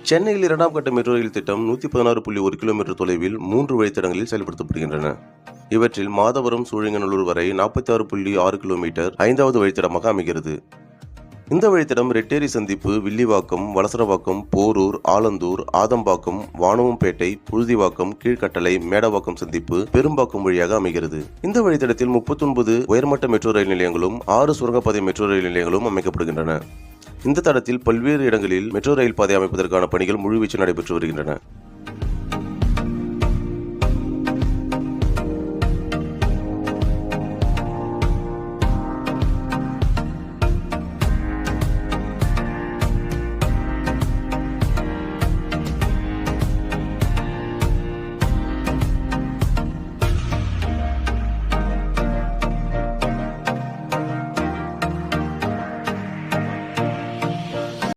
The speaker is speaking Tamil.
சென்னையில் 2ஆம் கட்ட மெட்ரோ ரயில் திட்டம் 116.1 கிலோமீட்டர் தொலைவில் 3 வழித்தடங்களில் செயல்படுத்தப்படுகின்றன. இவற்றில் மாதவரம் சூழிங்கநல்லூர் வரை 46.6 கிலோமீட்டர் 5வது வழித்தடமாக அமைகிறது. இந்த வழித்தடம் ரெட்டேரி சந்திப்பு, வில்லிவாக்கம், வலசரவாக்கம், போரூர், ஆலந்தூர், ஆதம்பாக்கம், வானவம்பேட்டை, புழுதிவாக்கம், கீழ்கட்டளை, மேடவாக்கம் சந்திப்பு, பெரும்பாக்கம் வழியாக அமைகிறது. இந்த வழித்தடத்தில் 39 உயர்மட்ட மெட்ரோ ரயில் நிலையங்களும் 6 சுரங்கப்பாதை மெட்ரோ ரயில் நிலையங்களும் அமைக்கப்படுகின்றன. இந்த தடத்தில் பல்வேறு இடங்களில் மெட்ரோ ரயில் பாதை அமைப்பதற்கான பணிகள் முழுவீச்சில் நடைபெற்று வருகின்றன.